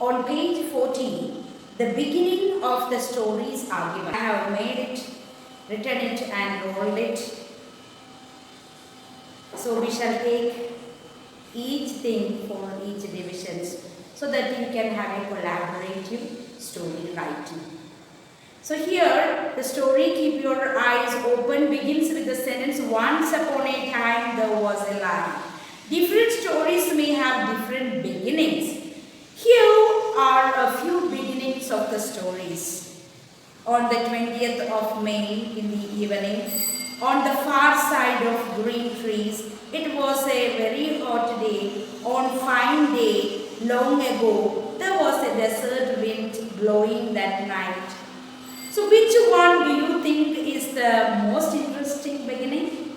On page 40, the beginning of the stories are given. I have made it, written it and rolled it. So we shall take each thing for each divisions so that you can have a collaborative story writing. So here the story, keep your eyes open, begins with the sentence, once upon a time there was a lion. Different stories may have different beginnings. Here are a few beginnings of the stories. On the 20th of May in the evening, on the far side of green trees, it was a very hot day. On fine day, long ago, there was a desert wind blowing that night. So which one do you think is the most interesting beginning?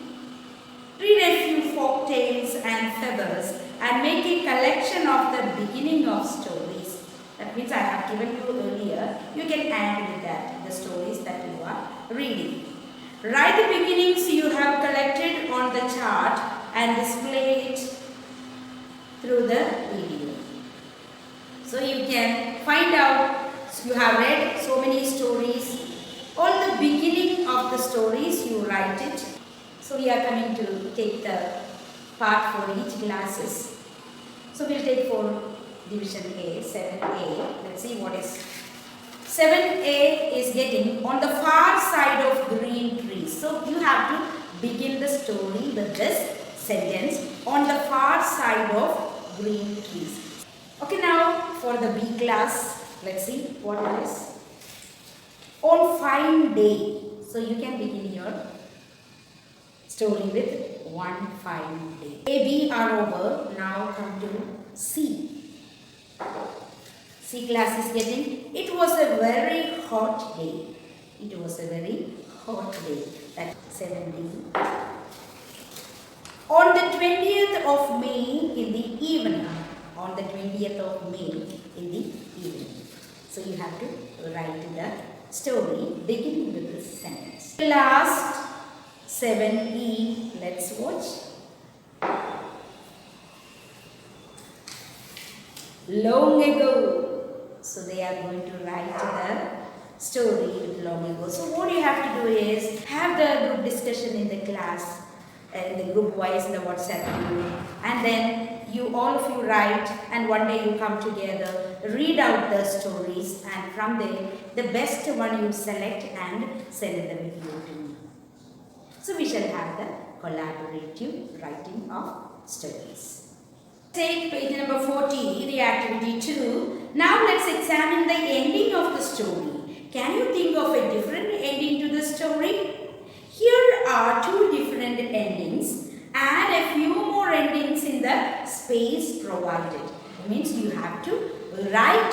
Read a few folk tales and feathers and make a collection of the beginning of stories. That means I have given you earlier. You can add with that the stories that you are reading. Write the beginnings you have collected on the chart and display it through the video. So you can find out, you have read so many stories. All the beginning of the stories you write it. So we are coming to take the part for each classes. So we'll take for division A, 7A. Let's see what is 7A is getting on the far side of green trees. So you have to begin the story with this sentence, on the far side of green trees. Okay, now for the B class, let's see what it is. On fine day. So you can begin your story with one fine day. A, B are over. Now come to C. C class is getting, it was a very hot day. It was a very hot day. That's 7D. On the 20th of May in the evening. On the 20th of May in the evening. So you have to write the story beginning with this sentence. Last 7E, let's watch. Long ago. So they are going to write the story with long ago. So what you have to do is have the group discussion in the class, the group wise in the WhatsApp group, and then you all of you write, and one day you come together, read out the stories, and from there the best one you select and send the video to me. So we shall have the collaborative writing of stories. Take page number 40, the activity 2. Now let's examine the ending of the story. Can you think of a different ending to the story? Here are two different endings. Add a few more endings in the space provided. It means you have to write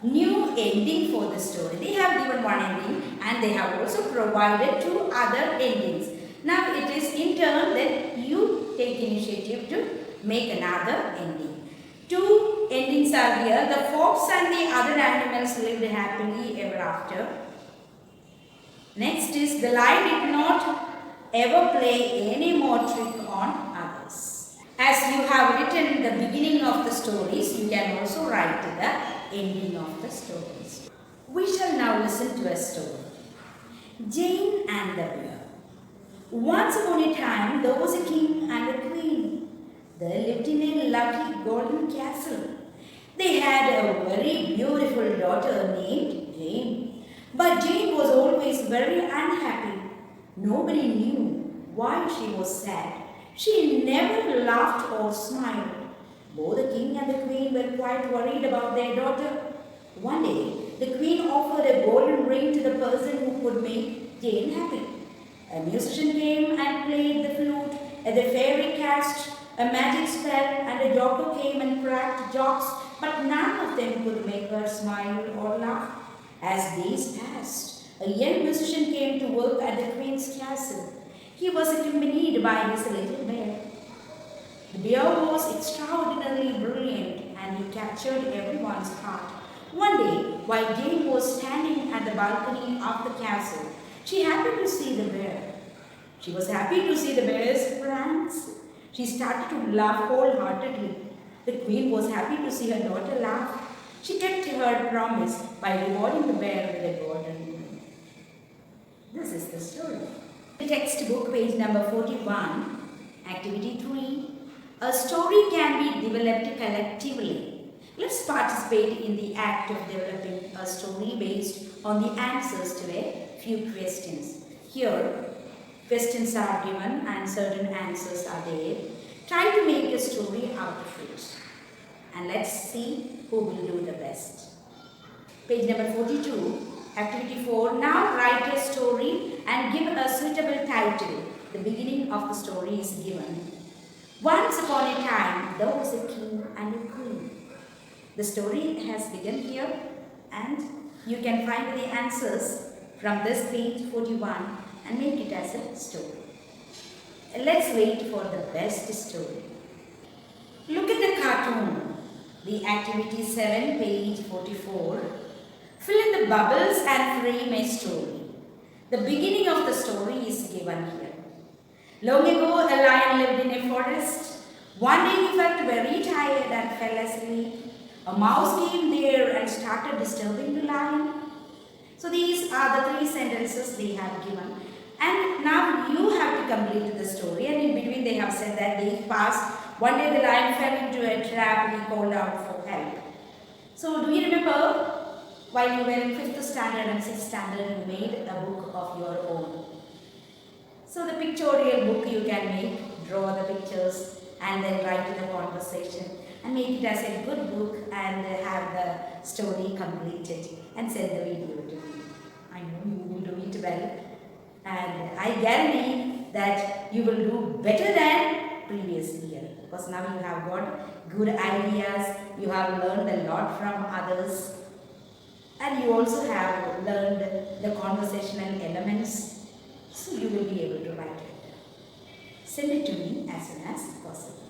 the new ending for the story. They have given one ending and they have also provided two other endings. Now it is in turn that you take initiative to make another ending. Two endings are here. The fox and the other animals lived happily ever after. Next is the lion did not ever play any more trick on others. As you have written the beginning of the stories, you can also write the ending of the stories. We shall now listen to a story. Jane and the Bear. Once upon a time, there was a king and a queen. They lived in a lovely golden castle. They had a very beautiful daughter named Jane. But Jane was always very unhappy. Nobody knew why she was sad. She never laughed or smiled. Both the king and the queen were quite worried about their daughter. One day, the queen offered a golden ring to the person who could make Jane happy. A musician came and played the flute, and the fairy cast a magic spell, and a joker came and cracked jokes, but none of them could make her smile or laugh. As days passed, a young musician came to work at the queen's castle. He was accompanied by his little bear. The bear was extraordinarily brilliant, and he captured everyone's heart. One day, while Jane was standing at the balcony of the castle, she happened to see the bear. She was happy to see the bear's pranks. She started to laugh wholeheartedly. The queen was happy to see her daughter laugh. She kept her promise by rewarding the bear with a golden ribbon. This is the story. The textbook, page number 41, activity 3. A story can be developed collectively. Let's participate in the act of developing a story based on the answers to a few questions. Here, questions are given and certain answers are there. Try to make a story out of it. And let's see who will do the best. Page number 42, activity 4. Now write a story and give a suitable title. The beginning of the story is given. Once upon a time, there was a king and a queen. The story has begun here and you can find the answers from this page 41 and make it as a story. Let's wait for the best story. Look at the cartoon, the activity 7, page 44. Fill in the bubbles and frame a story. The beginning of the story is given here. Long ago, a lion lived in a forest. One day he felt very tired and fell asleep. A mouse came there and started disturbing the lion. So these are the 3 sentences they have given. And now you have to complete the story. And in between they have said that days passed. One day the lion fell into a trap. He called out for help. So do you remember while you were in 5th standard and 6th standard you made a book of your own? So the pictorial book you can make, draw the pictures and then write the conversation and make it as a good book and have the story completed and send the video to me. I know you will do it well and I guarantee that you will do better than previous year because now you have got good ideas, you have learned a lot from others and you also have learned the conversational elements, so you will be able to write it. Send it to me as soon as possible.